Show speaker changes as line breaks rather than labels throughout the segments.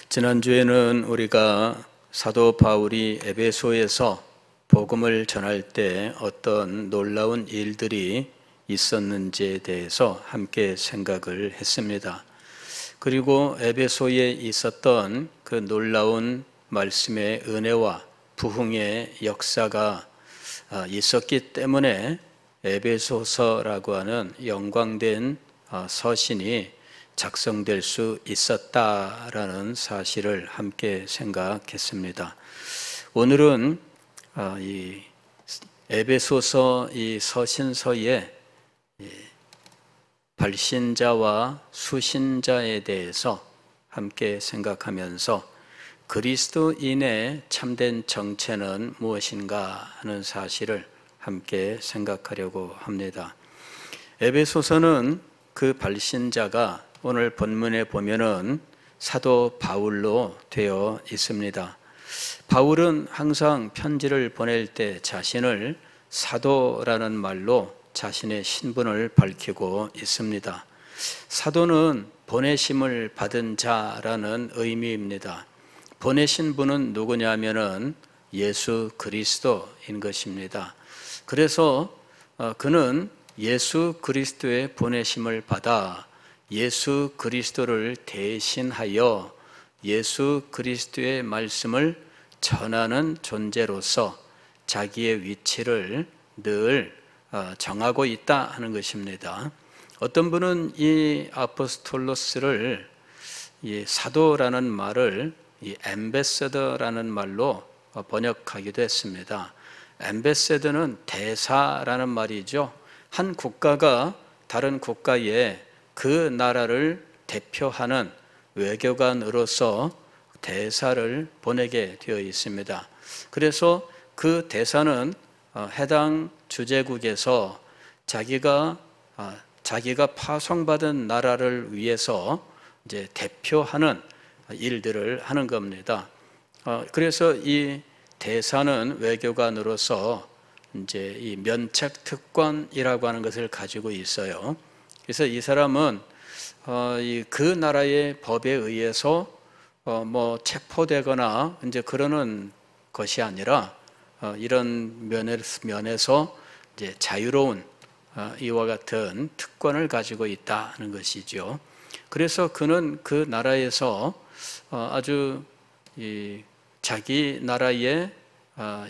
지난주에는 우리가 사도 바울이 에베소에서 복음을 전할 때 어떤 놀라운 일들이 있었는지에 대해서 함께 생각을 했습니다. 그리고 에베소에 있었던 그 놀라운 말씀의 은혜와 부흥의 역사가 있었기 때문에 에베소서라고 하는 영광된 서신이 작성될 수 있었다라는 사실을 함께 생각했습니다. 오늘은 이 에베소서 이 서신서의 발신자와 수신자에 대해서 함께 생각하면서 그리스도인의 참된 정체는 무엇인가 하는 사실을 함께 생각하려고 합니다. 에베소서는 그 발신자가 오늘 본문에 보면은 사도 바울로 되어 있습니다. 바울은 항상 편지를 보낼 때 자신을 사도라는 말로 자신의 신분을 밝히고 있습니다. 사도는 보내심을 받은 자라는 의미입니다. 보내신 분은 누구냐면은 예수 그리스도인 것입니다. 그래서 그는 예수 그리스도의 보내심을 받아 예수 그리스도를 대신하여 예수 그리스도의 말씀을 전하는 존재로서 자기의 위치를 늘 정하고 있다 하는 것입니다. 어떤 분은 이 아포스톨로스를 이 사도라는 말을 이 앰베서더라는 말로 번역하기도 했습니다. 앰베서더는 대사라는 말이죠. 한 국가가 다른 국가에 그 나라를 대표하는 외교관으로서 대사를 보내게 되어 있습니다. 그래서 그 대사는 해당 주재국에서 자기가 파송받은 나라를 위해서 이제 대표하는 일들을 하는 겁니다. 그래서 이 대사는 외교관으로서 이제 이 면책 특권이라고 하는 것을 가지고 있어요. 그래서 이 사람은 그 나라의 법에 의해서 뭐 체포되거나 이제 그러는 것이 아니라 이런 면에서 이제 자유로운 이와 같은 특권을 가지고 있다는 것이죠. 그래서 그는 그 나라에서 아주 자기 나라의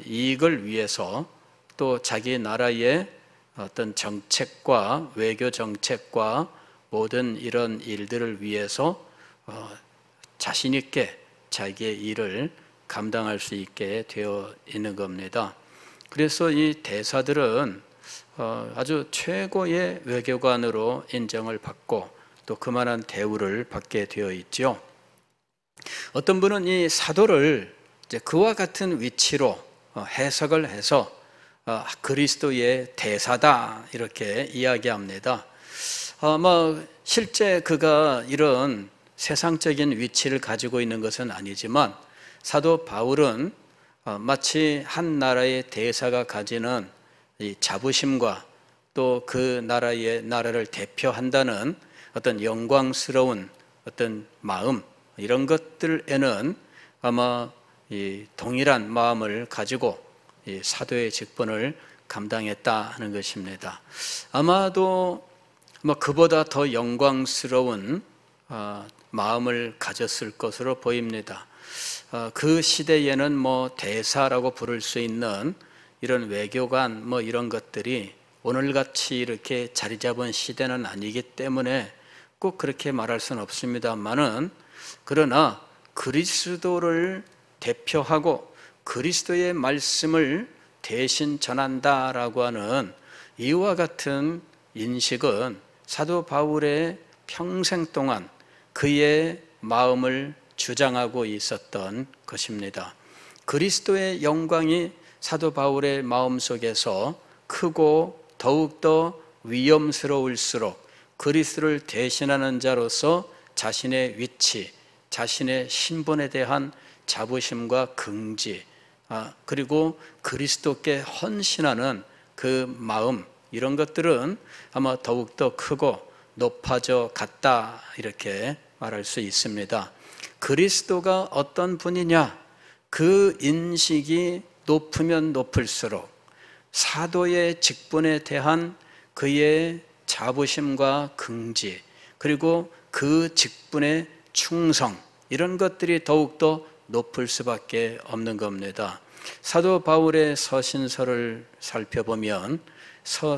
이익을 위해서 또 자기 나라의 어떤 정책과 외교 정책과 모든 이런 일들을 위해서 자신 있게 자기의 일을 감당할 수 있게 되어 있는 겁니다. 그래서 이 대사들은 아주 최고의 외교관으로 인정을 받고 또 그만한 대우를 받게 되어 있죠. 어떤 분은 이 사도를 이제 그와 같은 위치로 해석을 해서 그리스도의 대사다 이렇게 이야기합니다. 실제 그가 이런 세상적인 위치를 가지고 있는 것은 아니지만 사도 바울은 마치 한 나라의 대사가 가지는 이 자부심과 또 그 나라를 대표한다는 어떤 영광스러운 어떤 마음 이런 것들에는 아마 이 동일한 마음을 가지고 이 사도의 직분을 감당했다는 것입니다. 아마도 그보다 더 영광스러운 마음을 가졌을 것으로 보입니다. 그 시대에는 대사라고 부를 수 있는 이런 외교관 이런 것들이 오늘같이 이렇게 자리 잡은 시대는 아니기 때문에 꼭 그렇게 말할 수는 없습니다만은 그러나 그리스도를 대표하고 그리스도의 말씀을 대신 전한다라고 하는 이와 같은 인식은 사도 바울의 평생 동안 그의 마음을 주장하고 있었던 것입니다. 그리스도의 영광이 사도 바울의 마음속에서 크고 더욱더 위험스러울수록 그리스도를 대신하는 자로서 자신의 위치, 자신의 신분에 대한 자부심과 긍지, 그리고 그리스도께 헌신하는 그 마음, 이런 것들은 아마 더욱더 크고 높아져 갔다 이렇게 말할 수 있습니다. 그리스도가 어떤 분이냐, 그 인식이 높으면 높을수록 사도의 직분에 대한 그의 자부심과 긍지, 그리고 그 직분의 충성, 이런 것들이 더욱더 높을 수밖에 없는 겁니다. 사도 바울의 서신서를 살펴보면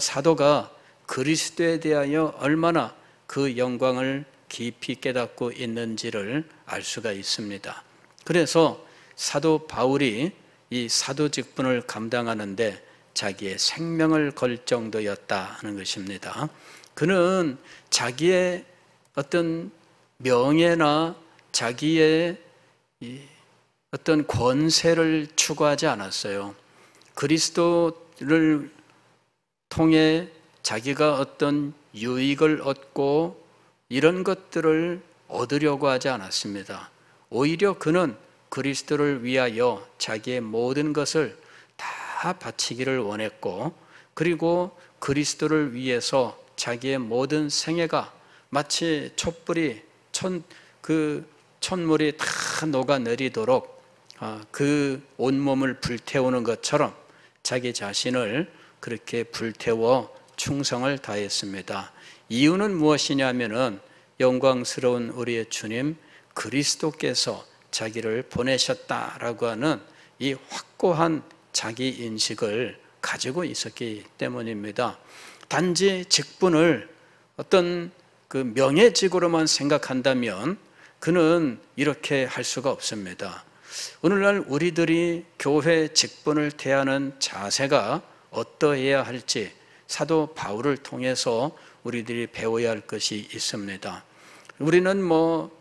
사도가 그리스도에 대하여 얼마나 그 영광을 깊이 깨닫고 있는지를 알 수가 있습니다. 그래서 사도 바울이 이 사도 직분을 감당하는데 자기의 생명을 걸 정도였다 하는 것입니다. 그는 자기의 어떤 명예나 자기의 어떤 권세를 추구하지 않았어요. 그리스도를 통해 자기가 어떤 유익을 얻고 이런 것들을 얻으려고 하지 않았습니다. 오히려 그는 그리스도를 위하여 자기의 모든 것을 다 바치기를 원했고, 그리고 그리스도를 위해서 자기의 모든 생애가 마치 촛불이 촛물이 다 녹아내리도록 그 온몸을 불태우는 것처럼 자기 자신을 그렇게 불태워 충성을 다했습니다. 이유는 무엇이냐면은 영광스러운 우리의 주님 그리스도께서 자기를 보내셨다라고 하는 이 확고한 자기 인식을 가지고 있었기 때문입니다. 단지 직분을 어떤 그 명예직으로만 생각한다면 그는 이렇게 할 수가 없습니다. 오늘날 우리들이 교회 직분을 대하는 자세가 어떠해야 할지 사도 바울을 통해서 우리들이 배워야 할 것이 있습니다. 우리는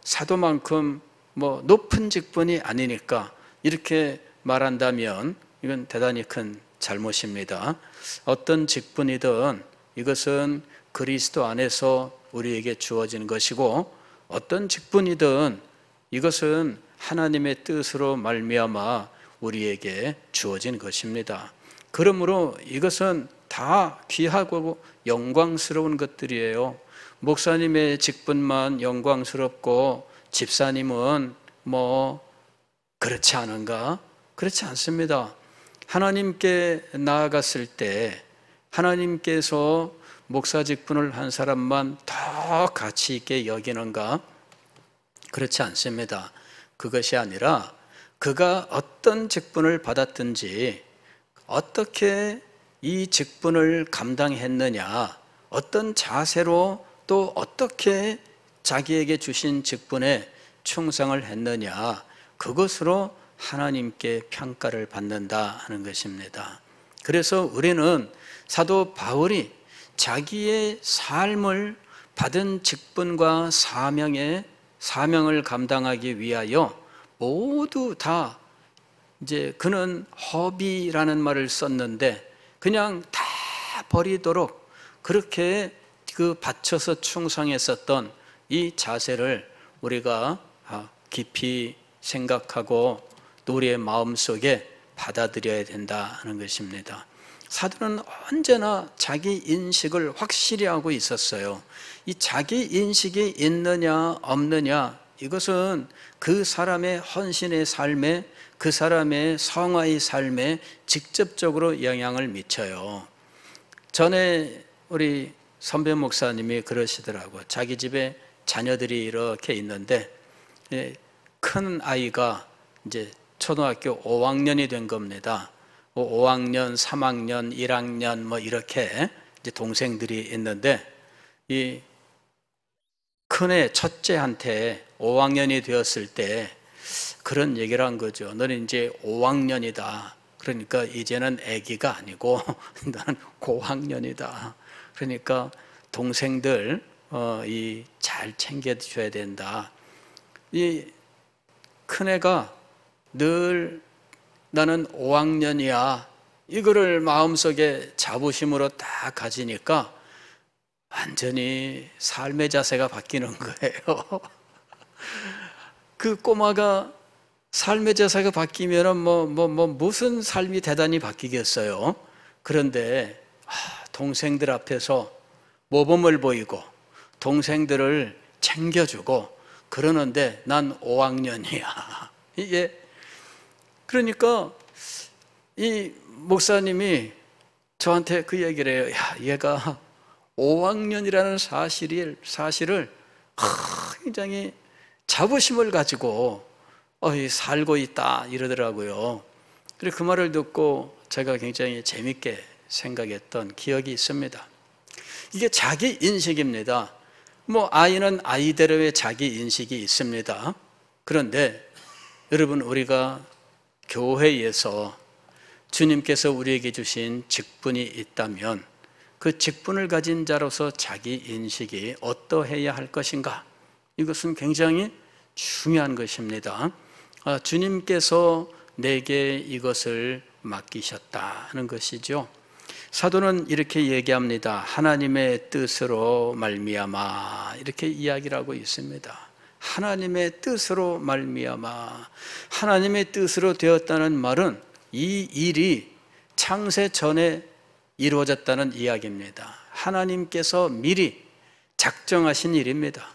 사도만큼 높은 직분이 아니니까 이렇게 말한다면 이건 대단히 큰 잘못입니다. 어떤 직분이든 이것은 그리스도 안에서 우리에게 주어진 것이고, 어떤 직분이든 이것은 하나님의 뜻으로 말미암아 우리에게 주어진 것입니다. 그러므로 이것은 다 귀하고 영광스러운 것들이에요. 목사님의 직분만 영광스럽고 집사님은 그렇지 않은가? 그렇지 않습니다. 하나님께 나아갔을 때 하나님께서 목사 직분을 한 사람만 더 가치 있게 여기는가? 그렇지 않습니다. 그것이 아니라 그가 어떤 직분을 받았든지 어떻게 이 직분을 감당했느냐, 어떤 자세로 또 어떻게 자기에게 주신 직분에 충성을 했느냐, 그것으로 하나님께 평가를 받는다 하는 것입니다. 그래서 우리는 사도 바울이 자기의 삶을 받은 직분과 사명을 감당하기 위하여 모두 다 그는 허비라는 말을 썼는데 그냥 다 버리도록 그렇게 바쳐서 충성했었던 이 자세를 우리가 깊이 생각하고 또 우리의 마음속에 받아들여야 된다 하는 것입니다. 사도는 언제나 자기 인식을 확실히 하고 있었어요. 이 자기 인식이 있느냐 없느냐, 이것은 그 사람의 헌신의 삶에, 그 사람의 성화의 삶에 직접적으로 영향을 미쳐요. 전에 우리 선배 목사님이 그러시더라고요. 자기 집에 자녀들이 이렇게 있는데 큰 아이가 이제 초등학교 5학년이 된 겁니다. 5학년, 3학년, 1학년 이렇게 이제 동생들이 있는데 이 큰애 첫째한테 5학년이 되었을 때 그런 얘기를 한 거죠. 너는 이제 5학년이다. 그러니까 이제는 아기가 아니고 나는 고학년이다. 그러니까 동생들 잘 챙겨줘야 된다. 이 큰애가 늘 나는 5학년이야. 이거를 마음속에 자부심으로 딱 가지니까 완전히 삶의 자세가 바뀌는 거예요. 그 꼬마가 삶의 자세가 바뀌면 무슨 삶이 대단히 바뀌겠어요. 그런데 동생들 앞에서 모범을 보이고 동생들을 챙겨주고 그러는데 난 5학년이야. 이게 그러니까 이 목사님이 저한테 그 얘기를 해요. 야, 얘가 5학년이라는 사실을 굉장히 자부심을 가지고 살고 있다 이러더라고요. 그래서 그 말을 듣고 제가 굉장히 재밌게 생각했던 기억이 있습니다. 이게 자기 인식입니다. 아이는 아이대로의 자기 인식이 있습니다. 그런데 여러분, 우리가 교회에서 주님께서 우리에게 주신 직분이 있다면 그 직분을 가진 자로서 자기 인식이 어떠해야 할 것인가? 이것은 굉장히 중요한 것입니다. 주님께서 내게 이것을 맡기셨다는 것이죠. 사도는 이렇게 얘기합니다. 하나님의 뜻으로 말미암아, 이렇게 이야기를 하고 있습니다. 하나님의 뜻으로 말미암아. 하나님의 뜻으로 되었다는 말은 이 일이 창세 전에 이루어졌다는 이야기입니다. 하나님께서 미리 작정하신 일입니다.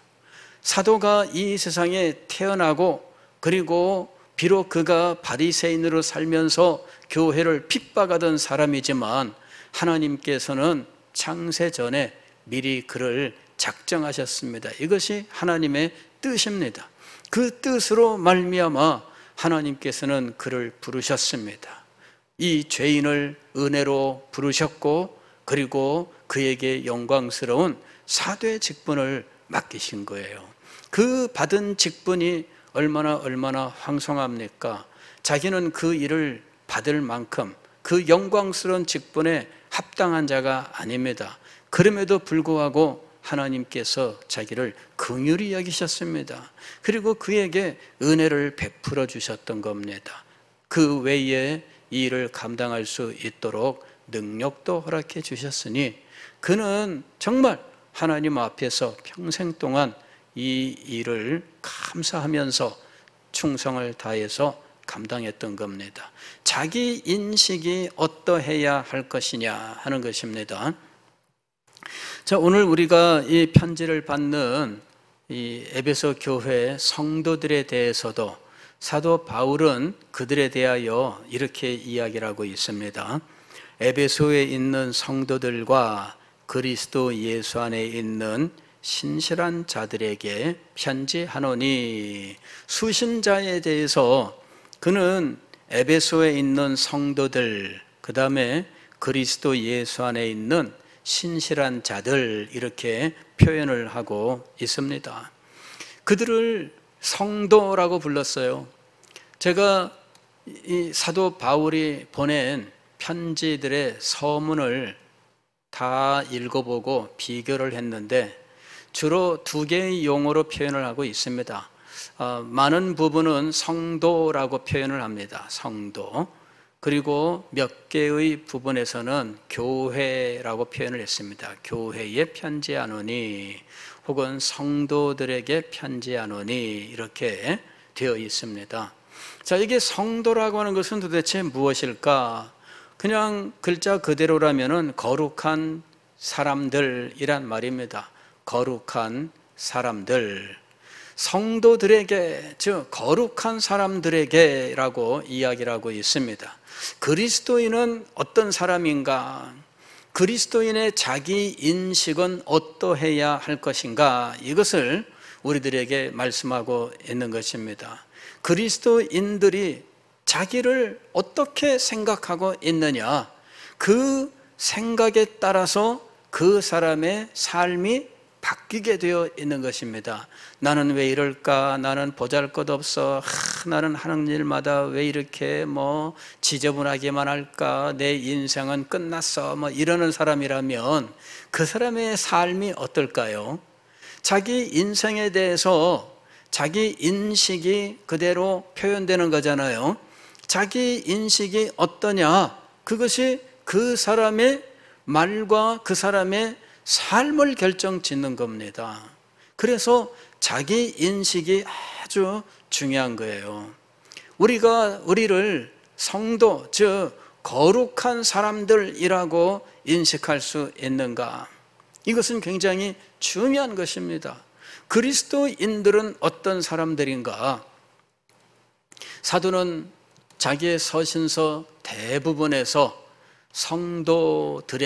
사도가 이 세상에 태어나고, 그리고 비록 그가 바리새인으로 살면서 교회를 핍박하던 사람이지만 하나님께서는 창세 전에 미리 그를 작정하셨습니다. 이것이 하나님의 뜻입니다. 그 뜻으로 말미암아 하나님께서는 그를 부르셨습니다. 이 죄인을 은혜로 부르셨고, 그리고 그에게 영광스러운 사도의 직분을 맡기신 거예요. 그 받은 직분이 얼마나 황송합니까? 자기는 그 일을 받을 만큼 그 영광스러운 직분에 합당한 자가 아닙니다. 그럼에도 불구하고 하나님께서 자기를 긍휼히 여기셨습니다. 그리고 그에게 은혜를 베풀어 주셨던 겁니다. 그 외에 이 일을 감당할 수 있도록 능력도 허락해 주셨으니 그는 정말 하나님 앞에서 평생 동안 이 일을 감사하면서 충성을 다해서 감당했던 겁니다. 자기 인식이 어떠해야 할 것이냐 하는 것입니다. 자, 오늘 우리가 이 편지를 받는 이 에베소 교회 성도들에 대해서도 사도 바울은 그들에 대하여 이렇게 이야기를 하고 있습니다. 에베소에 있는 성도들과 그리스도 예수 안에 있는 신실한 자들에게 편지하노니, 수신자에 대해서 그는 에베소에 있는 성도들, 그 다음에 그리스도 예수 안에 있는 신실한 자들, 이렇게 표현을 하고 있습니다. 그들을 성도라고 불렀어요. 제가 이 사도 바울이 보낸 편지들의 서문을 다 읽어보고 비교를 했는데 주로 두 개의 용어로 표현을 하고 있습니다. 많은 부분은 성도라고 표현을 합니다. 성도. 그리고 몇 개의 부분에서는 교회라고 표현을 했습니다. 교회에 편지하노니, 혹은 성도들에게 편지하노니, 이렇게 되어 있습니다. 자, 이게 성도라고 하는 것은 도대체 무엇일까? 그냥 글자 그대로라면은 거룩한 사람들이란 말입니다. 거룩한 사람들. 성도들에게, 즉 거룩한 사람들에게라고 이야기를 하고 있습니다. 그리스도인은 어떤 사람인가? 그리스도인의 자기 인식은 어떠해야 할 것인가? 이것을 우리들에게 말씀하고 있는 것입니다. 그리스도인들이 자기를 어떻게 생각하고 있느냐, 그 생각에 따라서 그 사람의 삶이 바뀌게 되어 있는 것입니다. 나는 왜 이럴까? 나는 보잘것없어. 나는 하는 일마다 왜 이렇게 지저분하게만 할까? 내 인생은 끝났어. 이러는 사람이라면 그 사람의 삶이 어떨까요? 자기 인생에 대해서 자기 인식이 그대로 표현되는 거잖아요. 자기 인식이 어떠냐? 그것이 그 사람의 말과 그 사람의 삶을 결정짓는 겁니다. 그래서 자기 인식이 아주 중요한 거예요. 우리를 성도, 즉 거룩한 사람들이라고 인식할 수 있는가? 이것은 굉장히 중요한 것입니다. 그리스도인들은 어떤 사람들인가? 사도는 자기의 서신서 대부분에서 성도들에게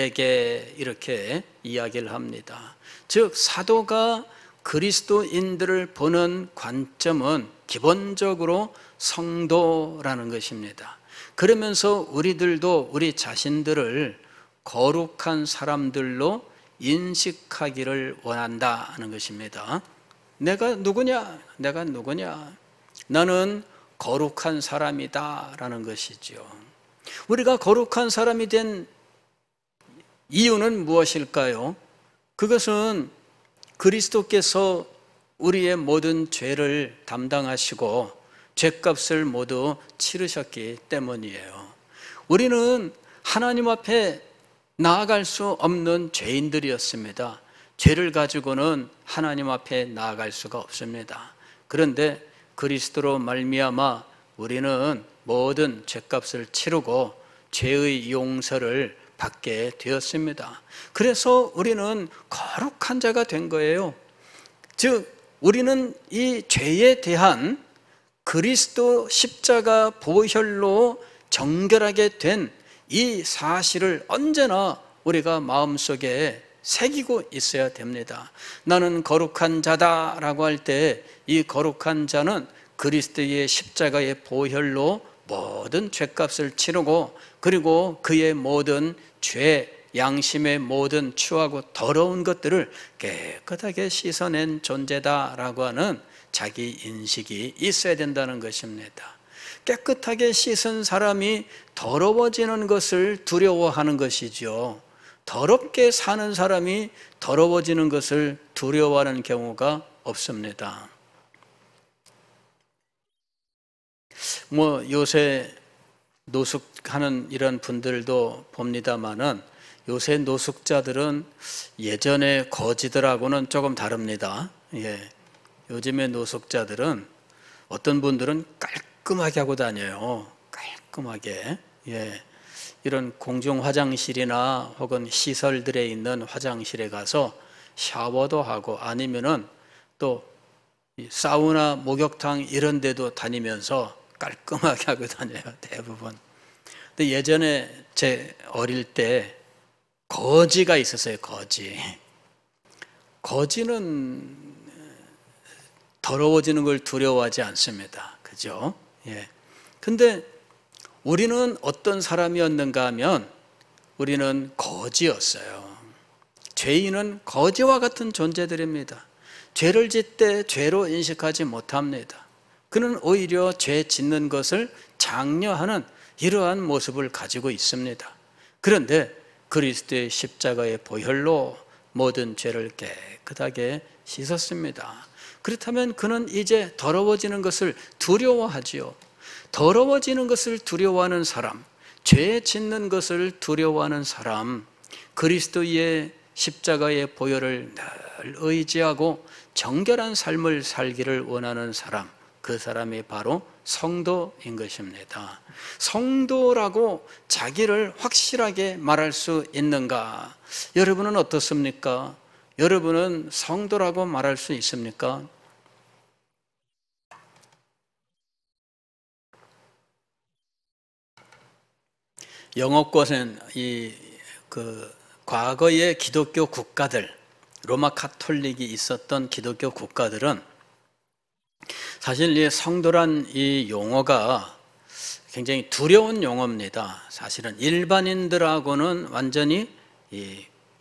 이렇게 이야기를 합니다. 즉 사도가 그리스도인들을 보는 관점은 기본적으로 성도라는 것입니다. 그러면서 우리들도 우리 자신들을 거룩한 사람들로 인식하기를 원한다는 것입니다. 내가 누구냐? 내가 누구냐? 나는 거룩한 사람이다 라는 것이죠. 우리가 거룩한 사람이 된 이유는 무엇일까요? 그것은 그리스도께서 우리의 모든 죄를 담당하시고 죄값을 모두 치르셨기 때문이에요. 우리는 하나님 앞에 나아갈 수 없는 죄인들이었습니다. 죄를 가지고는 하나님 앞에 나아갈 수가 없습니다. 그런데 그리스도로 말미암아 우리는 모든 죄값을 치르고 죄의 용서를 받게 되었습니다. 그래서 우리는 거룩한 자가 된 거예요. 즉 우리는 이 죄에 대한 그리스도 십자가 보혈로 정결하게 된 이 사실을 언제나 우리가 마음속에 새기고 있어야 됩니다. 나는 거룩한 자다라고 할 때 이 거룩한 자는 그리스도의 십자가의 보혈로 모든 죄값을 치르고 그리고 그의 모든 죄, 양심의 모든 추하고 더러운 것들을 깨끗하게 씻어낸 존재다라고 하는 자기 인식이 있어야 된다는 것입니다. 깨끗하게 씻은 사람이 더러워지는 것을 두려워하는 것이죠. 더럽게 사는 사람이 더러워지는 것을 두려워하는 경우가 없습니다. 요새 노숙하는 이런 분들도 봅니다만은 요새 노숙자들은 예전의 거지들하고는 조금 다릅니다. 요즘의 노숙자들은 어떤 분들은 깔끔하게 하고 다녀요. 깔끔하게. 이런 공중 화장실이나 혹은 시설들에 있는 화장실에 가서 샤워도 하고 아니면은 또 사우나, 목욕탕 이런 데도 다니면서 깔끔하게 하고 다녀요. 대부분. 근데 예전에 제 어릴 때 거지가 있었어요. 거지. 거지는 더러워지는 걸 두려워하지 않습니다. 그죠? 근데 우리는 어떤 사람이었는가 하면 우리는 거지였어요. 죄인은 거지와 같은 존재들입니다. 죄를 짓때 죄로 인식하지 못합니다. 그는 오히려 죄 짓는 것을 장려하는 이러한 모습을 가지고 있습니다. 그런데 그리스도의 십자가의 보혈로 모든 죄를 깨끗하게 씻었습니다. 그렇다면 그는 이제 더러워지는 것을 두려워하지요. 더러워지는 것을 두려워하는 사람, 죄 짓는 것을 두려워하는 사람, 그리스도의 십자가의 보혈을 늘 의지하고 정결한 삶을 살기를 원하는 사람, 그 사람이 바로 성도인 것입니다. 성도라고 자기를 확실하게 말할 수 있는가? 여러분은 어떻습니까? 여러분은 성도라고 말할 수 있습니까? 영어권은 과거의 기독교 국가들, 로마 카톨릭이 있었던 기독교 국가들은 사실 이 성도란 이 용어가 굉장히 두려운 용어입니다. 사실은 일반인들하고는 완전히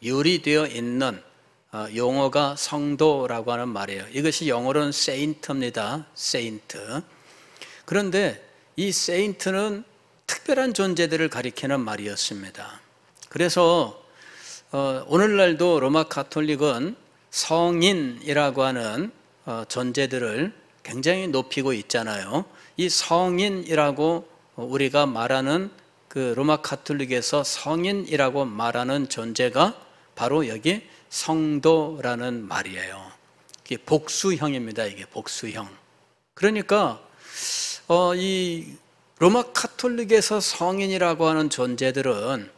유리되어 있는 용어가 성도라고 하는 말이에요. 이것이 영어로는 세인트입니다. 세인트. 그런데 이 세인트는 특별한 존재들을 가리키는 말이었습니다. 그래서 오늘날도 로마 가톨릭은 성인이라고 하는 존재들을 굉장히 높이고 있잖아요. 이 성인이라고 우리가 말하는 그 로마 가톨릭에서 성인이라고 말하는 존재가 바로 여기 성도라는 말이에요. 이게 복수형입니다. 이게 복수형. 그러니까 이 로마 카톨릭에서 성인이라고 하는 존재들은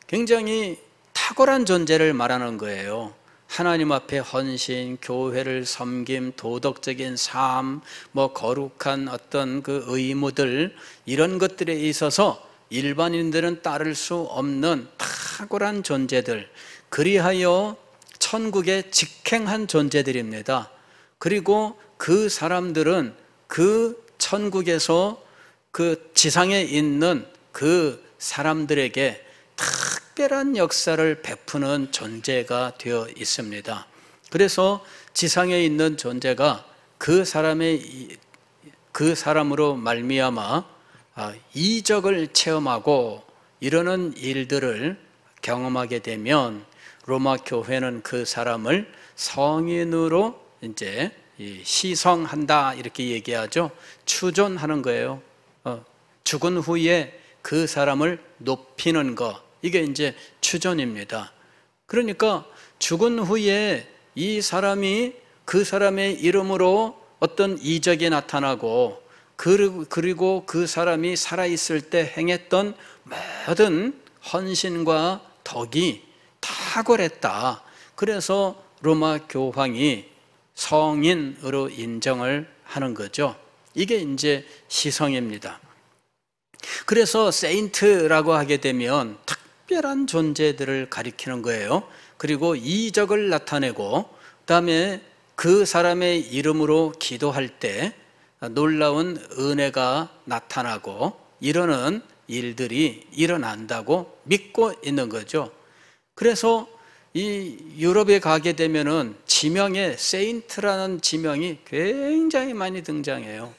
굉장히 탁월한 존재를 말하는 거예요. 하나님 앞에 헌신, 교회를 섬김, 도덕적인 삶, 거룩한 어떤 그 의무들, 이런 것들에 있어서 일반인들은 따를 수 없는 탁월한 존재들, 그리하여 천국에 직행한 존재들입니다. 그리고 그 사람들은 그 천국에서 그 지상에 있는 그 사람들에게 특별한 역사를 베푸는 존재가 되어 있습니다. 그래서 지상에 있는 존재가 그 사람으로 말미암아 이적을 체험하고 이러는 일들을 경험하게 되면 로마 교회는 그 사람을 성인으로 이제 시성한다 이렇게 얘기하죠. 추존하는 거예요. 죽은 후에 그 사람을 높이는 것, 이게 이제 추존입니다. 그러니까 죽은 후에 이 사람이 그 사람의 이름으로 어떤 이적이 나타나고 그리고 그 사람이 살아있을 때 행했던 모든 헌신과 덕이 탁월했다. 그래서 로마 교황이 성인으로 인정을 하는 거죠. 이게 이제 시성입니다. 그래서 세인트라고 하게 되면 특별한 존재들을 가리키는 거예요. 그리고 이적을 나타내고 그다음에 그 사람의 이름으로 기도할 때 놀라운 은혜가 나타나고 이러는 일들이 일어난다고 믿고 있는 거죠. 그래서 이 유럽에 가게 되면은 지명에 세인트라는 지명이 굉장히 많이 등장해요.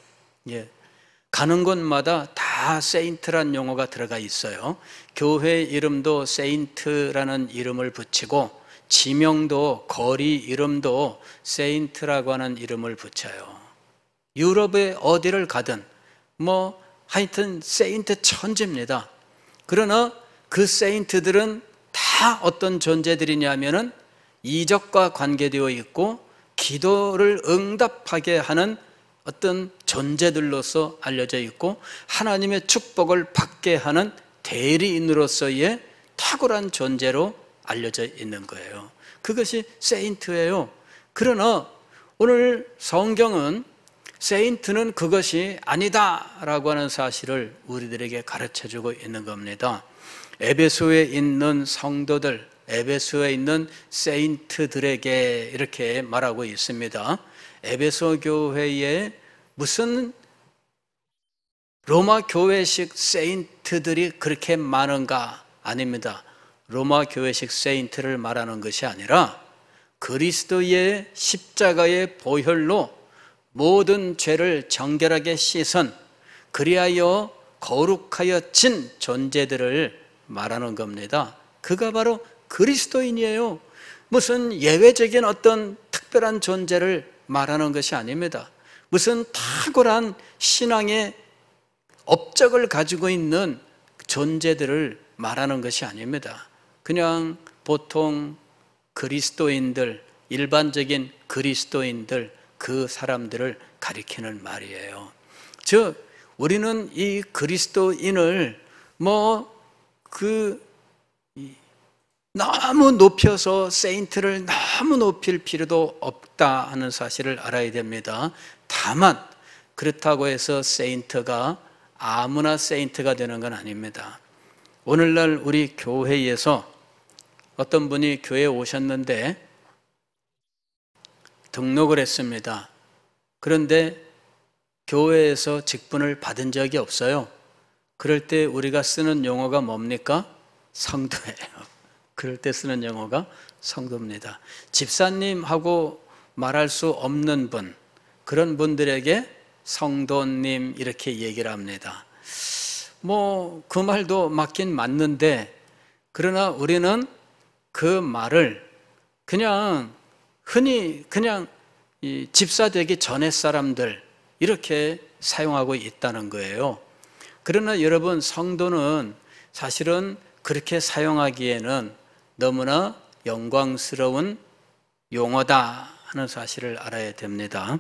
가는 곳마다 다 세인트란 용어가 들어가 있어요. 교회 이름도 세인트라는 이름을 붙이고 지명도 거리 이름도 세인트라고 하는 이름을 붙여요. 유럽에 어디를 가든 하여튼 세인트 천지입니다. 그러나 그 세인트들은 다 어떤 존재들이냐면은 이적과 관계되어 있고 기도를 응답하게 하는 어떤 존재들로서 알려져 있고 하나님의 축복을 받게 하는 대리인으로서의 탁월한 존재로 알려져 있는 거예요. 그것이 세인트예요. 그러나 오늘 성경은 세인트는 그것이 아니다라고 하는 사실을 우리들에게 가르쳐주고 있는 겁니다. 에베소에 있는 성도들, 에베소에 있는 세인트들에게 이렇게 말하고 있습니다. 에베소 교회에 무슨 로마 교회식 세인트들이 그렇게 많은가? 아닙니다. 로마 교회식 세인트를 말하는 것이 아니라 그리스도의 십자가의 보혈로 모든 죄를 정결하게 씻은 그리하여 거룩하여진 존재들을 말하는 겁니다. 그가 바로 그리스도인이에요. 무슨 예외적인 어떤 특별한 존재를 말하는 것이 아닙니다. 무슨 탁월한 신앙의 업적을 가지고 있는 존재들을 말하는 것이 아닙니다. 그냥 보통 그리스도인들, 일반적인 그리스도인들, 그 사람들을 가리키는 말이에요. 즉 우리는 이 그리스도인을 너무 높여서 세인트를 너무 높일 필요도 없다 하는 사실을 알아야 됩니다. 다만 그렇다고 해서 세인트가 아무나 세인트가 되는 건 아닙니다. 오늘날 우리 교회에서 어떤 분이 교회에 오셨는데 등록을 했습니다. 그런데 교회에서 직분을 받은 적이 없어요. 그럴 때 우리가 쓰는 용어가 뭡니까? 성도예요. 그럴 때 쓰는 용어가 성도입니다. 집사님하고 말할 수 없는 분, 그런 분들에게 성도님 이렇게 얘기를 합니다. 그 말도 맞긴 맞는데 그러나 우리는 그 말을 그냥 흔히 이 집사 되기 전에 사람들 이렇게 사용하고 있다는 거예요. 그러나 여러분 성도는 사실은 그렇게 사용하기에는 너무나 영광스러운 용어다 하는 사실을 알아야 됩니다.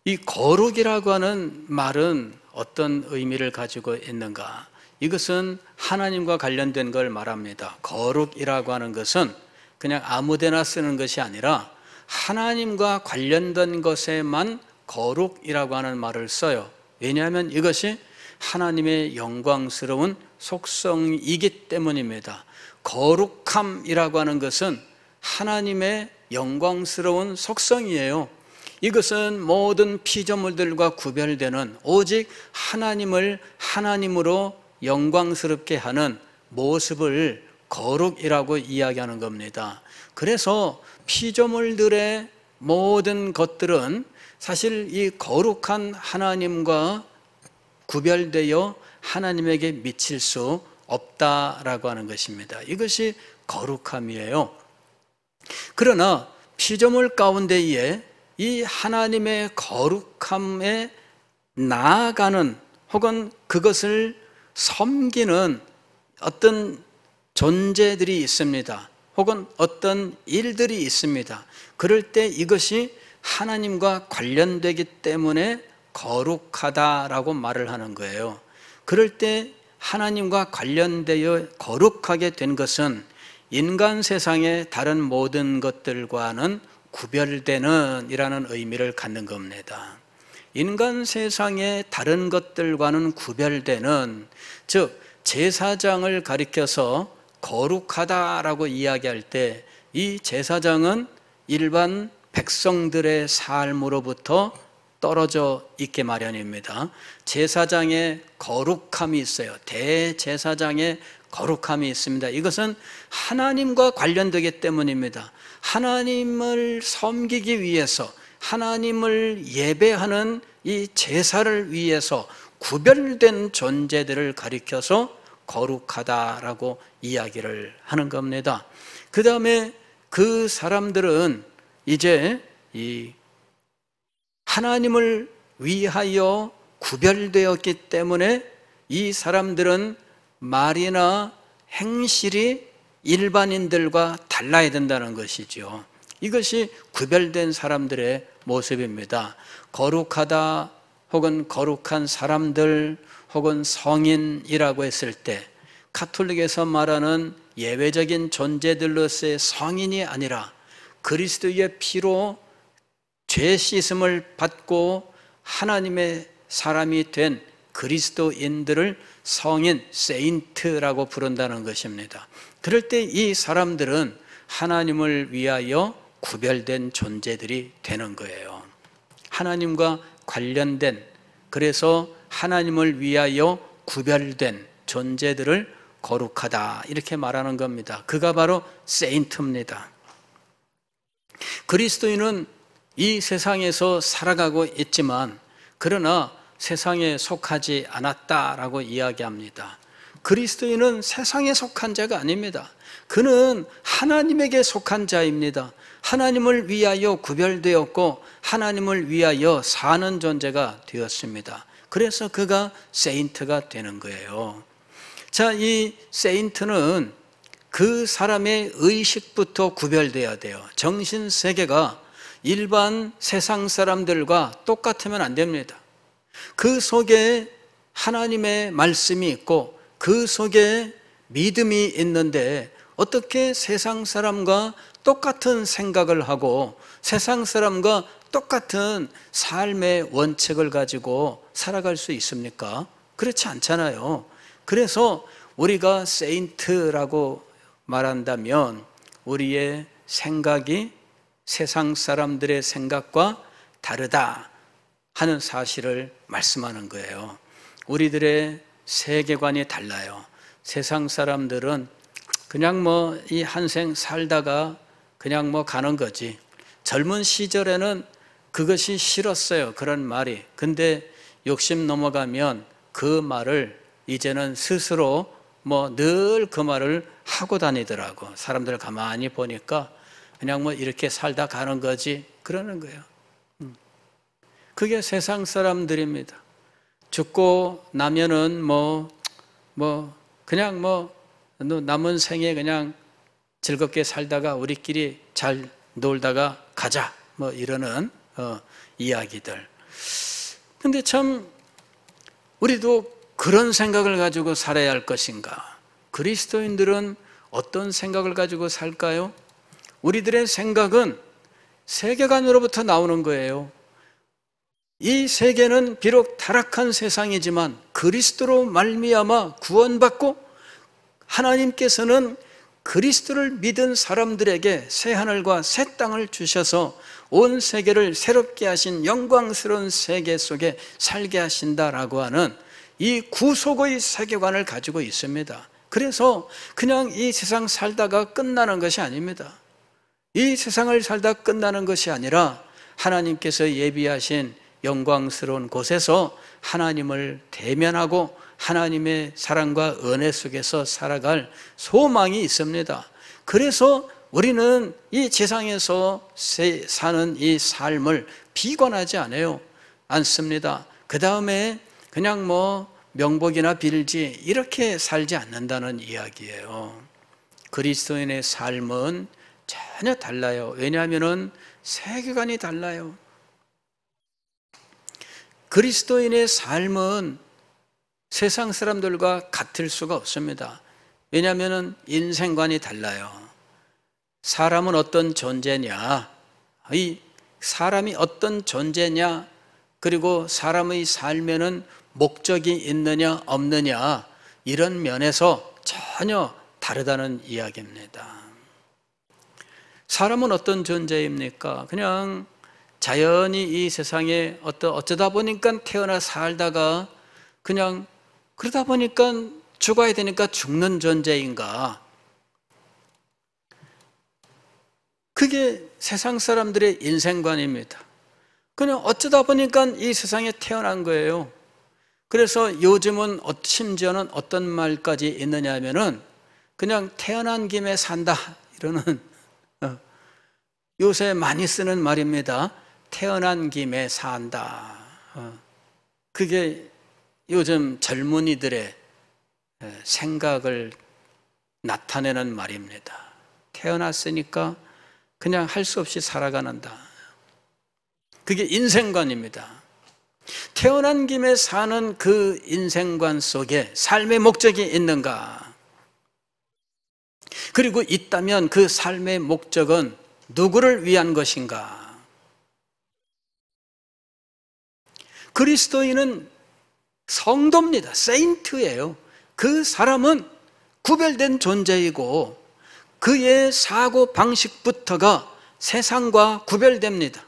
이 거룩이라고 하는 말은 어떤 의미를 가지고 있는가? 이것은 하나님과 관련된 걸 말합니다. 거룩이라고 하는 것은 그냥 아무데나 쓰는 것이 아니라 하나님과 관련된 것에만 거룩이라고 하는 말을 써요. 왜냐하면 이것이 하나님의 영광스러운 속성이기 때문입니다. 거룩함이라고 하는 것은 하나님의 영광스러운 속성이에요. 이것은 모든 피조물들과 구별되는 오직 하나님을 하나님으로 영광스럽게 하는 모습을 거룩이라고 이야기하는 겁니다. 그래서 피조물들의 모든 것들은 사실 이 거룩한 하나님과 구별되어 하나님에게 미칠 수 없다라고 하는 것입니다. 이것이 거룩함이에요. 그러나 피조물 가운데에 이 하나님의 거룩함에 나아가는 혹은 그것을 섬기는 어떤 존재들이 있습니다. 혹은 어떤 일들이 있습니다. 그럴 때 이것이 하나님과 관련되기 때문에 거룩하다라고 말을 하는 거예요. 그럴 때 하나님과 관련되어 거룩하게 된 것은 인간 세상의 다른 모든 것들과는 구별되는 이라는 의미를 갖는 겁니다. 인간 세상의 다른 것들과는 구별되는, 즉 제사장을 가리켜서 거룩하다라고 이야기할 때 이 제사장은 일반 백성들의 삶으로부터 떨어져 있게 마련입니다. 제사장의 거룩함이 있어요. 대제사장의 거룩함이 있습니다. 이것은 하나님과 관련되기 때문입니다. 하나님을 섬기기 위해서, 하나님을 예배하는 이 제사를 위해서 구별된 존재들을 가리켜서 거룩하다라고 이야기를 하는 겁니다. 그 다음에 그 사람들은 이제 이 하나님을 위하여 구별되었기 때문에 이 사람들은 말이나 행실이 일반인들과 달라야 된다는 것이죠. 이것이 구별된 사람들의 모습입니다. 거룩하다 혹은 거룩한 사람들 혹은 성인이라고 했을 때 가톨릭에서 말하는 예외적인 존재들로서의 성인이 아니라 그리스도의 피로 죄 씻음을 받고 하나님의 사람이 된 그리스도인들을 성인, 세인트라고 부른다는 것입니다. 그럴 때 이 사람들은 하나님을 위하여 구별된 존재들이 되는 거예요. 하나님과 관련된, 그래서 하나님을 위하여 구별된 존재들을 거룩하다 이렇게 말하는 겁니다. 그가 바로 세인트입니다. 그리스도인은 이 세상에서 살아가고 있지만 그러나 세상에 속하지 않았다라고 이야기합니다. 그리스도인은 세상에 속한 자가 아닙니다. 그는 하나님에게 속한 자입니다. 하나님을 위하여 구별되었고 하나님을 위하여 사는 존재가 되었습니다. 그래서 그가 세인트가 되는 거예요. 자, 이 세인트는 그 사람의 의식부터 구별되어야 돼요. 정신세계가 일반 세상 사람들과 똑같으면 안 됩니다. 그 속에 하나님의 말씀이 있고 그 속에 믿음이 있는데 어떻게 세상 사람과 똑같은 생각을 하고 세상 사람과 똑같은 삶의 원칙을 가지고 살아갈 수 있습니까? 그렇지 않잖아요. 그래서 우리가 세인트라고 말한다면 우리의 생각이 세상 사람들의 생각과 다르다 하는 사실을 말씀하는 거예요. 우리들의 세계관이 달라요. 세상 사람들은 그냥 뭐 이 한생 살다가 그냥 뭐 가는 거지. 젊은 시절에는 그것이 싫었어요. 그런 말이. 근데 욕심 넘어가면 그 말을 이제는 스스로 뭐 늘 그 말을 하고 다니더라고. 사람들 가만히 보니까 그냥 뭐 이렇게 살다 가는 거지 그러는 거예요. 그게 세상 사람들입니다. 죽고 나면은 그냥 남은 생에 그냥 즐겁게 살다가 우리끼리 잘 놀다가 가자 뭐 이러는 이야기들. 근데 참 우리도 그런 생각을 가지고 살아야 할 것인가? 그리스도인들은 어떤 생각을 가지고 살까요? 우리들의 생각은 세계관으로부터 나오는 거예요. 이 세계는 비록 타락한 세상이지만 그리스도로 말미암아 구원받고 하나님께서는 그리스도를 믿은 사람들에게 새 하늘과 새 땅을 주셔서 온 세계를 새롭게 하신 영광스러운 세계 속에 살게 하신다라고 하는 이 구속의 세계관을 가지고 있습니다. 그래서 그냥 이 세상 살다가 끝나는 것이 아닙니다. 이 세상을 살다 끝나는 것이 아니라 하나님께서 예비하신 영광스러운 곳에서 하나님을 대면하고 하나님의 사랑과 은혜 속에서 살아갈 소망이 있습니다. 그래서 우리는 이 세상에서 사는 이 삶을 비관하지 않습니다. 그 다음에 그냥 명복이나 빌지 이렇게 살지 않는다는 이야기예요. 그리스도인의 삶은 전혀 달라요. 왜냐하면 세계관이 달라요. 그리스도인의 삶은 세상 사람들과 같을 수가 없습니다. 왜냐하면 인생관이 달라요. 사람은 어떤 존재냐, 이 사람이 어떤 존재냐, 그리고 사람의 삶에는 목적이 있느냐 없느냐, 이런 면에서 전혀 다르다는 이야기입니다. 사람은 어떤 존재입니까? 그냥 자연히 이 세상에 어쩌다 보니까 태어나 살다가 그냥 그러다 보니까 죽어야 되니까 죽는 존재인가? 그게 세상 사람들의 인생관입니다. 그냥 어쩌다 보니까 이 세상에 태어난 거예요. 그래서 요즘은 심지어는 어떤 말까지 있느냐 하면은 그냥 태어난 김에 산다 이러는 요새 많이 쓰는 말입니다. 태어난 김에 산다. 그게 요즘 젊은이들의 생각을 나타내는 말입니다. 태어났으니까 그냥 할 수 없이 살아가는다. 그게 인생관입니다. 태어난 김에 사는 그 인생관 속에 삶의 목적이 있는가? 그리고 있다면 그 삶의 목적은 누구를 위한 것인가? 그리스도인은 성도입니다. 세인트예요. 그 사람은 구별된 존재이고 그의 사고 방식부터가 세상과 구별됩니다.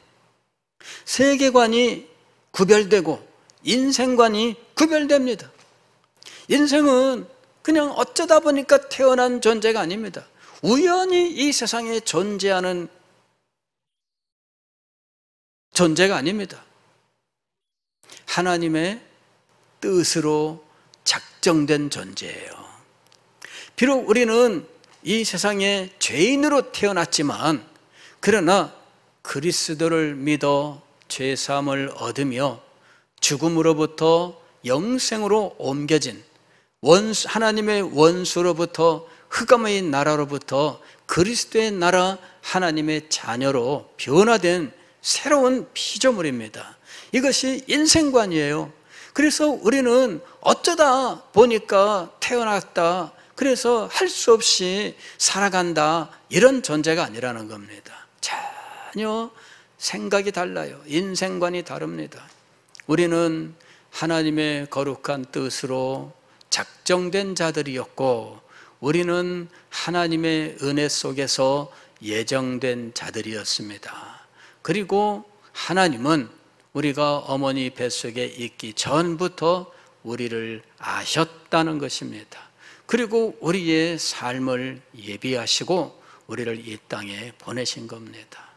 세계관이 구별되고 인생관이 구별됩니다. 인생은 그냥 어쩌다 보니까 태어난 존재가 아닙니다. 우연히 이 세상에 존재하는 존재가 아닙니다. 하나님의 뜻으로 작정된 존재예요. 비록 우리는 이 세상에 죄인으로 태어났지만 그러나 그리스도를 믿어 죄사함을 얻으며 죽음으로부터 영생으로 옮겨진 하나님의 원수로부터 흑암의 나라로부터 그리스도의 나라 하나님의 자녀로 변화된 새로운 피조물입니다. 이것이 인생관이에요. 그래서 우리는 어쩌다 보니까 태어났다, 그래서 할 수 없이 살아간다, 이런 존재가 아니라는 겁니다. 전혀 생각이 달라요. 인생관이 다릅니다. 우리는 하나님의 거룩한 뜻으로 작정된 자들이었고 우리는 하나님의 은혜 속에서 예정된 자들이었습니다. 그리고 하나님은 우리가 어머니 뱃속에 있기 전부터 우리를 아셨다는 것입니다. 그리고 우리의 삶을 예비하시고 우리를 이 땅에 보내신 겁니다.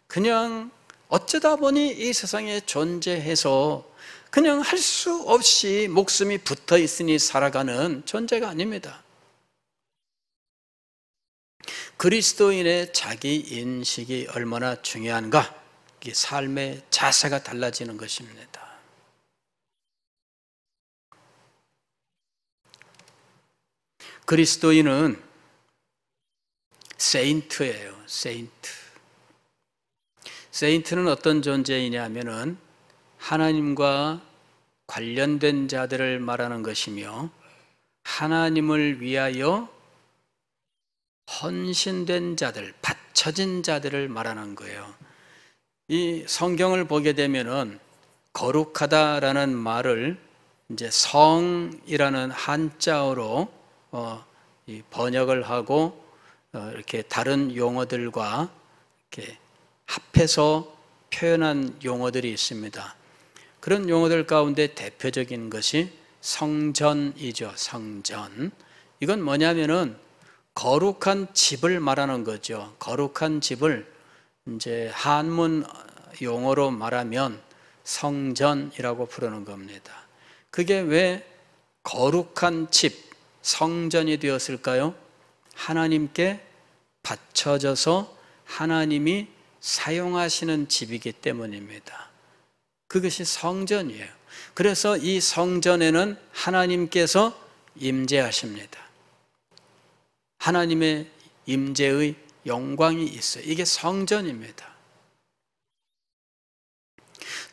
그냥 어쩌다 보니 이 세상에 존재해서 그냥 할 수 없이 목숨이 붙어 있으니 살아가는 존재가 아닙니다. 그리스도인의 자기 인식이 얼마나 중요한가? 삶의 자세가 달라지는 것입니다. 그리스도인은 세인트예요. 세인트. 세인트는 어떤 존재이냐 하면은 하나님과 관련된 자들을 말하는 것이며 하나님을 위하여 헌신된 자들, 받쳐진 자들을 말하는 거예요. 이 성경을 보게 되면은 거룩하다라는 말을 이제 성이라는 한자어로 번역을 하고 이렇게 다른 용어들과 이렇게 합해서 표현한 용어들이 있습니다. 그런 용어들 가운데 대표적인 것이 성전이죠. 성전. 이건 뭐냐면은 거룩한 집을 말하는 거죠. 거룩한 집을 이제 한문 용어로 말하면 성전이라고 부르는 겁니다. 그게 왜 거룩한 집, 성전이 되었을까요? 하나님께 바쳐져서 하나님이 사용하시는 집이기 때문입니다. 그것이 성전이에요. 그래서 이 성전에는 하나님께서 임재하십니다. 하나님의 임재의 영광이 있어요. 이게 성전입니다.